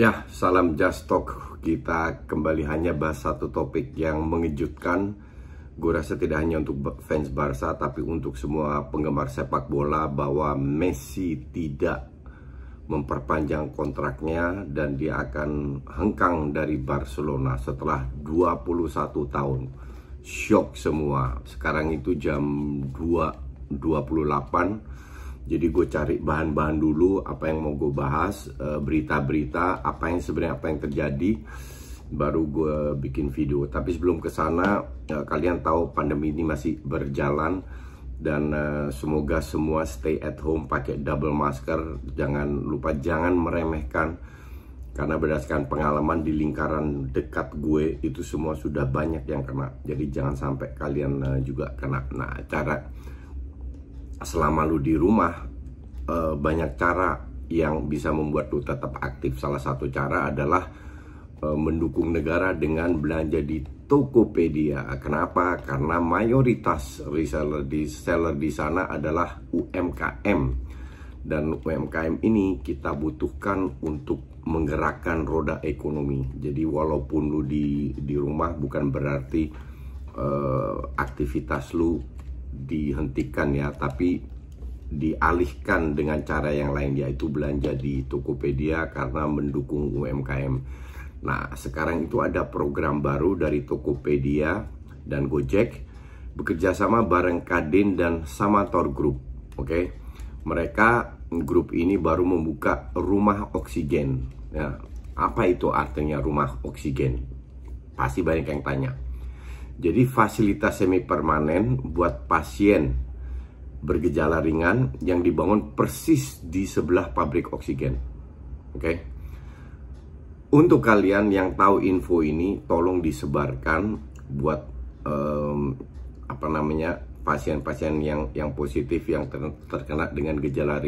Ya, salam Just Talk. Kita kembali hanya bahas satu topik yang mengejutkan. Gue rasa tidak hanya untuk fans Barca, tapi untuk semua penggemar sepak bola, bahwa Messi tidak memperpanjang kontraknya dan dia akan hengkang dari Barcelona setelah 21 tahun. Shock semua. Sekarang itu jam 2.28. Jadi gue cari bahan-bahan dulu, apa yang mau gue bahas, berita-berita, apa yang terjadi, baru gue bikin video. Tapi sebelum ke sana, kalian tahu pandemi ini masih berjalan dan semoga semua stay at home, pakai double masker, jangan lupa, jangan meremehkan, karena berdasarkan pengalaman di lingkaran dekat gue itu semua sudah banyak yang kena. Jadi jangan sampai kalian juga kena. Nah, selama lu di rumah, banyak cara yang bisa membuat lu tetap aktif. Salah satu cara adalah mendukung negara dengan belanja di Tokopedia. Kenapa? Karena mayoritas reseller di sana adalah UMKM, dan UMKM ini kita butuhkan untuk menggerakkan roda ekonomi. Jadi walaupun lu di rumah, bukan berarti aktivitas lu dihentikan ya, tapi dialihkan dengan cara yang lain, yaitu belanja di Tokopedia karena mendukung UMKM. Nah, sekarang itu ada program baru dari Tokopedia dan Gojek bekerja sama bareng Kadin dan Samator Group. Oke, mereka grup ini baru membuka rumah oksigen. Ya, apa itu artinya rumah oksigen? Pasti banyak yang tanya. Jadi fasilitas semi permanen buat pasien bergejala ringan yang dibangun persis di sebelah pabrik oksigen. Oke. Untuk kalian yang tahu info ini, tolong disebarkan buat pasien-pasien yang positif, yang terkena dengan gejala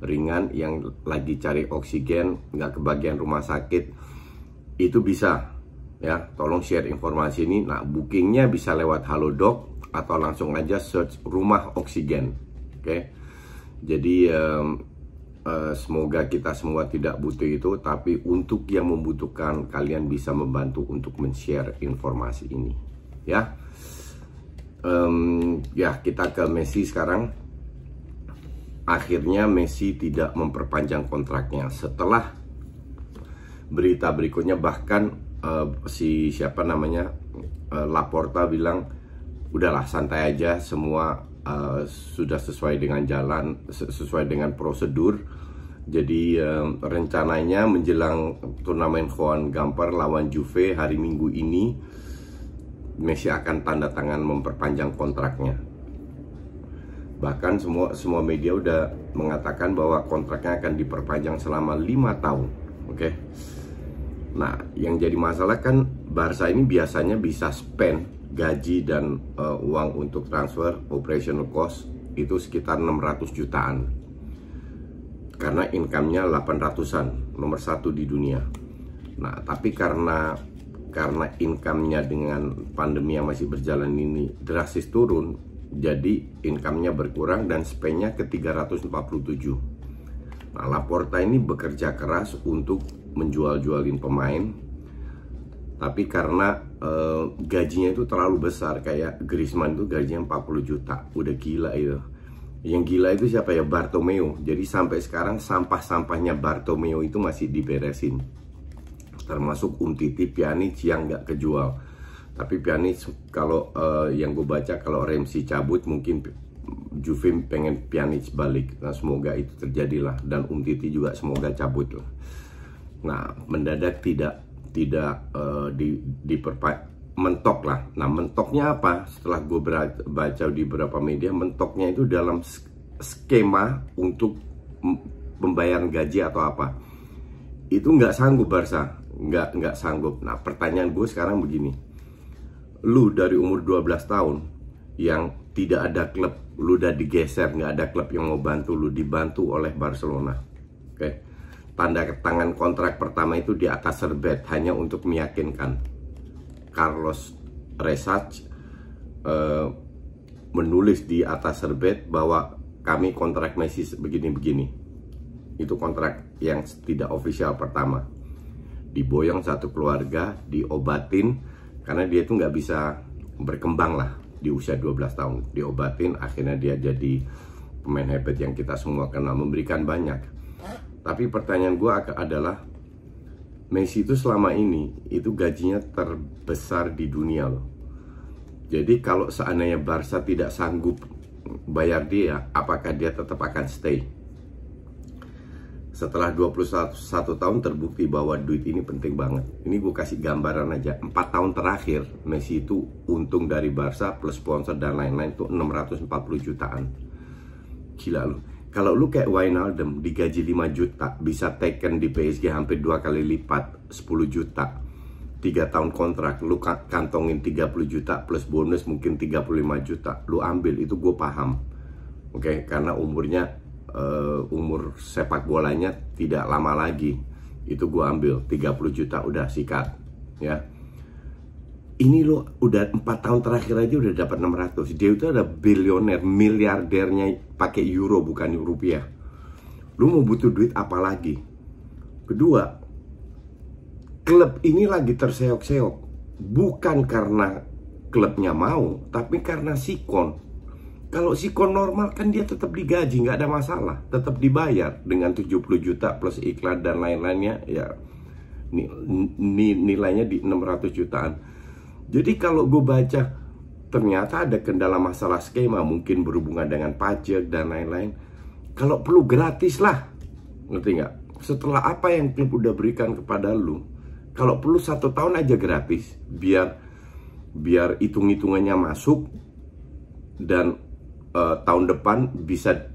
ringan yang lagi cari oksigen, nggak kebagian rumah sakit, itu bisa. Ya, tolong share informasi ini. Nah, bookingnya bisa lewat Halodoc atau langsung aja search rumah oksigen. Oke. Jadi semoga kita semua tidak butuh itu, tapi untuk yang membutuhkan, kalian bisa membantu untuk men-share informasi ini. Ya. Kita ke Messi sekarang. Akhirnya Messi tidak memperpanjang kontraknya setelah berita berikutnya, bahkan Laporta bilang udahlah, santai aja, semua sudah sesuai dengan prosedur. Jadi rencananya menjelang turnamen Joan Gamper lawan Juve hari Minggu ini, Messi akan tanda tangan memperpanjang kontraknya. Bahkan semua media udah mengatakan bahwa kontraknya akan diperpanjang selama 5 tahun. Oke. Nah, yang jadi masalah kan, Barca ini biasanya bisa spend gaji dan uang untuk transfer, operational cost itu sekitar 600 jutaan. Karena income-nya 800-an, nomor 1 di dunia. Nah, tapi karena income-nya dengan pandemi yang masih berjalan ini drastis turun, jadi income-nya berkurang dan spend-nya ke 347. Nah, Laporta ini bekerja keras untuk menjual-jualin pemain, tapi karena gajinya itu terlalu besar, kayak Griezmann itu gajinya 40 juta, udah gila itu. Yang gila itu siapa ya? Bartomeu. Jadi sampai sekarang sampah-sampahnya Bartomeu itu masih diberesin, termasuk Umtiti, Pjanic yang nggak kejual. Tapi Pjanic, kalau yang gue baca, kalau Ramsey cabut, mungkin Juve pengen Pjanic balik. Nah, semoga itu terjadilah, dan Umtiti juga semoga cabut lah. Nah, mendadak tidak mentok lah. Nah, mentoknya apa? Setelah gue baca di beberapa media, mentoknya itu dalam skema untuk pembayaran gaji atau apa. Itu nggak sanggup Barca, nggak sanggup. Nah, pertanyaan gue sekarang begini. Lu dari umur 12 tahun yang tidak ada klub, lu udah digeser, nggak ada klub yang mau bantu lu, dibantu oleh Barcelona. Oke. Tanda tangan kontrak pertama itu di atas serbet, hanya untuk meyakinkan. Carlos Resach menulis di atas serbet bahwa kami kontrak Messi begini-begini. Itu kontrak yang tidak official pertama. diboyong satu keluarga, diobatin karena dia tuh nggak bisa berkembang lah di usia 12 tahun. Diobatin, akhirnya dia jadi pemain hebat yang kita semua kenal, memberikan banyak. Tapi pertanyaan gue adalah, Messi itu selama ini itu gajinya terbesar di dunia loh. Jadi kalau seandainya Barca tidak sanggup bayar dia, apakah dia tetap akan stay? Setelah 21 tahun terbukti bahwa duit ini penting banget. Ini gue kasih gambaran aja. 4 tahun terakhir Messi itu untung dari Barca plus sponsor dan lain-lain tuh 640 jutaan. Gila lu. Kalau lu kayak Wijnaldum digaji 5 juta, bisa taken di PSG hampir 2 kali lipat, 10 juta. 3 tahun kontrak, lu kantongin 30 juta plus bonus mungkin 35 juta. Lu ambil, itu gue paham. Oke, karena umur sepak bolanya tidak lama lagi. Itu gue ambil, 30 juta udah sikat. Ya. Ini lo udah 4 tahun terakhir aja udah dapat 600. Dia itu ada bilioner, miliardernya pakai euro bukan rupiah. Lu mau butuh duit apa lagi? Kedua, klub ini lagi terseok-seok. Bukan karena klubnya mau, tapi karena sikon. Kalau sikon normal kan dia tetap digaji, nggak ada masalah. Tetap dibayar dengan 70 juta plus iklan dan lain-lainnya. Ya, nilainya di 600 jutaan. Jadi kalau gue baca ternyata ada kendala masalah skema, mungkin berhubungan dengan pajak dan lain-lain. Kalau perlu gratis lah, ngerti nggak? Setelah apa yang klub udah berikan kepada lu, kalau perlu 1 tahun aja gratis, biar hitung-hitungannya masuk dan tahun depan bisa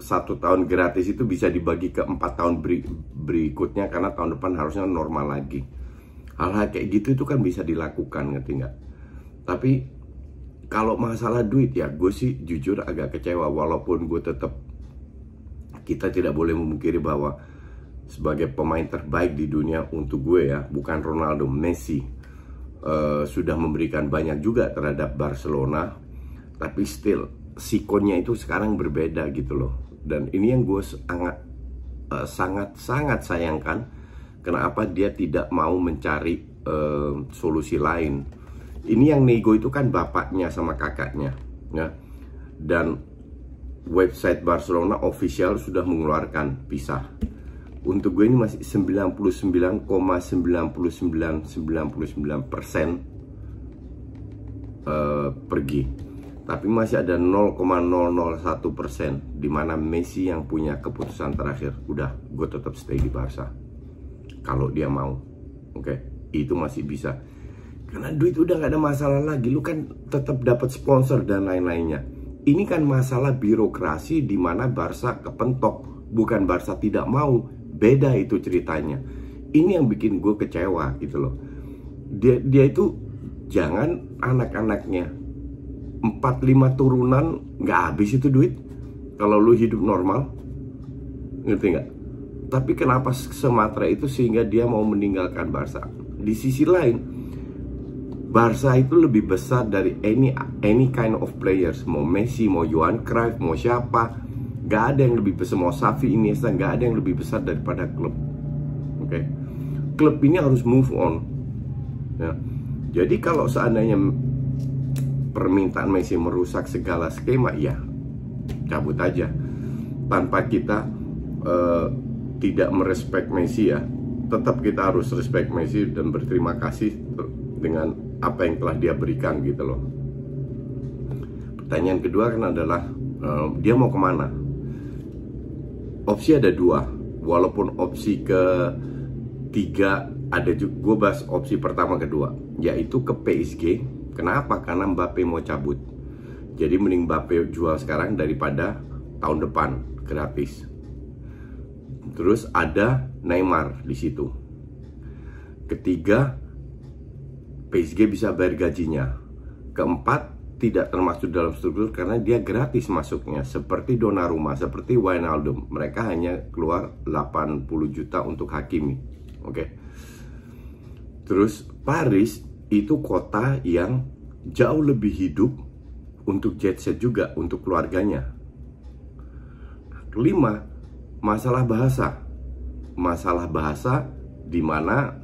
1 tahun gratis itu bisa dibagi ke 4 tahun berikutnya karena tahun depan harusnya normal lagi. Hal-hal kayak gitu itu kan bisa dilakukan, ngerti nggak? Tapi kalau masalah duit ya, gue sih jujur agak kecewa. Walaupun gue tetap, kita tidak boleh memungkiri bahwa sebagai pemain terbaik di dunia untuk gue ya, bukan Ronaldo, Messi sudah memberikan banyak juga terhadap Barcelona. Tapi still sikonnya itu sekarang berbeda gitu loh. Dan ini yang gue sangat sayangkan. Kenapa dia tidak mau mencari solusi lain? Ini yang nego itu kan bapaknya sama kakaknya, ya. Dan website Barcelona official sudah mengeluarkan pisah. Untuk gue ini masih 99,9999% pergi. Tapi masih ada 0,001% di mana Messi yang punya keputusan terakhir. Udah, gue tetap stay di Barca. Kalau dia mau, oke, itu masih bisa. Karena duit udah gak ada masalah lagi. Lu kan tetap dapat sponsor dan lain-lainnya. Ini kan masalah birokrasi di mana Barca kepentok, bukan Barca tidak mau. Beda itu ceritanya. Ini yang bikin gue kecewa gitu loh. Dia itu jangan anak-anaknya 4-5 turunan nggak habis itu duit kalau lu hidup normal, ngerti nggak? Tapi kenapa sematra itu sehingga dia mau meninggalkan Barca? Di sisi lain, Barca itu lebih besar dari any kind of players. Mau Messi, mau Johan Cruyff, mau siapa, nggak ada yang lebih besar. Mau Xavi, Iniesta, nggak ada yang lebih besar daripada klub. Oke, klub ini harus move on. Ya. Jadi kalau seandainya permintaan Messi merusak segala skema, ya cabut aja. Tanpa kita tidak merespek Messi ya, tetap kita harus respect Messi dan berterima kasih dengan apa yang telah dia berikan gitu loh. Pertanyaan kedua kan adalah dia mau kemana? Opsi ada 2, walaupun opsi ketiga ada juga. Gue bahas opsi pertama kedua, yaitu ke PSG. Kenapa? Karena Mbappe mau cabut. Jadi mending Mbappe jual sekarang daripada tahun depan gratis. Terus ada Neymar di situ. Ketiga, PSG bisa bayar gajinya. Keempat, tidak termasuk dalam struktur karena dia gratis masuknya. Seperti Donnarumma, seperti Wijnaldum. Mereka hanya keluar 80 juta untuk Hakimi. Oke. Terus Paris itu kota yang jauh lebih hidup untuk jet set juga untuk keluarganya. Kelima, masalah bahasa. Masalah bahasa dimana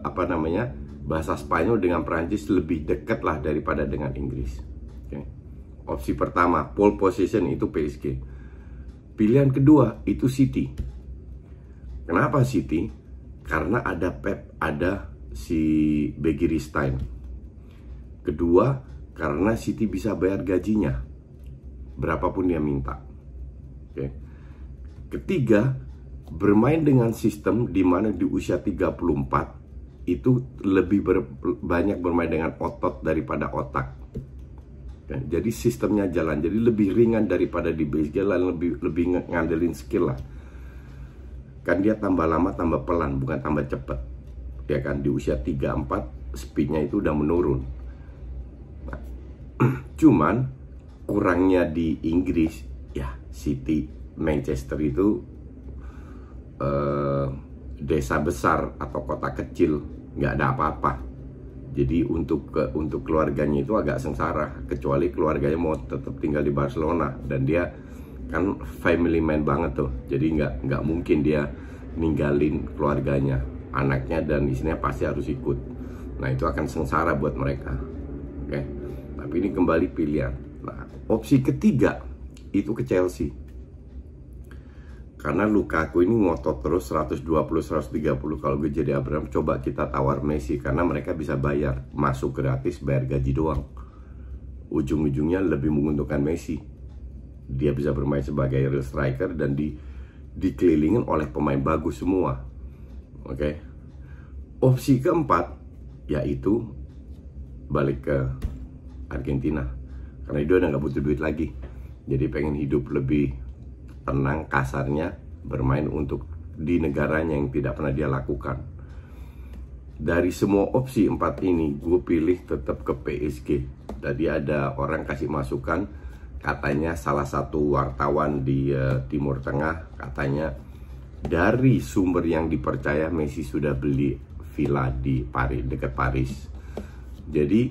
apa namanya, bahasa Spanyol dengan Perancis lebih dekat lah daripada dengan Inggris. Okay. Opsi pertama, pole position itu PSG. Pilihan kedua itu City. Kenapa City? Karena ada Pep, ada si Begiristain. Kedua, karena City bisa bayar gajinya berapapun dia minta. Okay. Ketiga, bermain dengan sistem di mana di usia 34 itu lebih banyak bermain dengan otot daripada otak. Jadi sistemnya jalan, jadi lebih ringan daripada di PSG, lebih ngandelin skill lah. Kan dia tambah lama tambah pelan, bukan tambah cepet. Ya kan, di usia 34 speednya itu udah menurun. Nah, cuman kurangnya di Inggris, ya City, Manchester itu desa besar atau kota kecil, nggak ada apa-apa. Jadi untuk keluarganya itu agak sengsara, kecuali keluarganya mau tetap tinggal di Barcelona, dan dia kan family man banget tuh, jadi nggak mungkin dia ninggalin keluarganya, anaknya dan istrinya pasti harus ikut. Nah itu akan sengsara buat mereka. Oke, tapi ini kembali pilihan. Nah, opsi ketiga itu ke Chelsea. Karena Lukaku ini ngotot terus 120-130. Kalau gue jadi Abraham, coba kita tawar Messi, karena mereka bisa bayar, masuk gratis, bayar gaji doang. Ujung-ujungnya lebih menguntungkan Messi. Dia bisa bermain sebagai real striker dan dikelilingin oleh pemain bagus semua. Oke. Opsi keempat yaitu balik ke Argentina, karena dia udah nggak butuh duit lagi. Jadi pengen hidup lebih tenang, kasarnya bermain untuk di negaranya yang tidak pernah dia lakukan. Dari semua opsi 4 ini, gue pilih tetap ke PSG. Tadi ada orang kasih masukan, katanya salah satu wartawan di Timur Tengah, katanya dari sumber yang dipercaya Messi sudah beli villa di Paris, dekat Paris. Jadi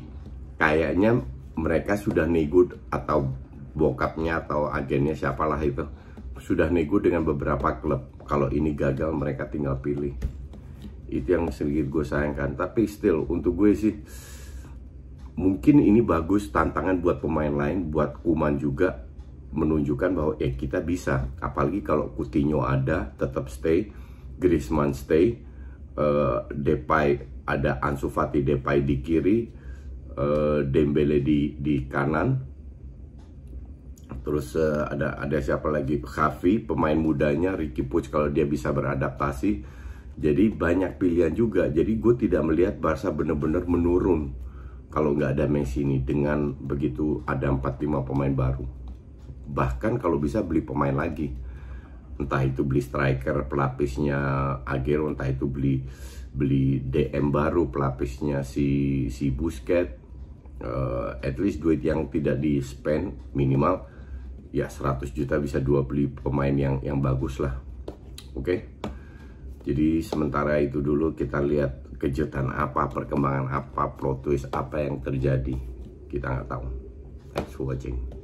kayaknya mereka sudah nego, atau bokapnya atau agennya siapalah itu sudah nego dengan beberapa klub. Kalau ini gagal, mereka tinggal pilih. Itu yang sedikit gue sayangkan. Tapi still, untuk gue sih mungkin ini bagus tantangan buat pemain lain, buat Koeman juga, menunjukkan bahwa kita bisa. Apalagi kalau Coutinho ada, tetap stay, Griezmann stay, Depay ada, Ansu Fati, Depay di kiri, Dembele di kanan. Terus ada siapa lagi? Xavi, pemain mudanya, Riqui Puig kalau dia bisa beradaptasi. Jadi banyak pilihan juga. Jadi gue tidak melihat Barca benar-benar menurun kalau nggak ada Messi ini, dengan begitu ada 4-5 pemain baru. Bahkan kalau bisa beli pemain lagi. Entah itu beli striker pelapisnya Agüero, entah itu beli DM baru pelapisnya si Busquets. At least duit yang tidak di spend minimal ya 100 juta bisa beli pemain yang bagus lah. Oke. Jadi sementara itu dulu kita lihat kejutan apa, perkembangan apa, plot twist apa yang terjadi. Kita nggak tahu. Thanks for watching.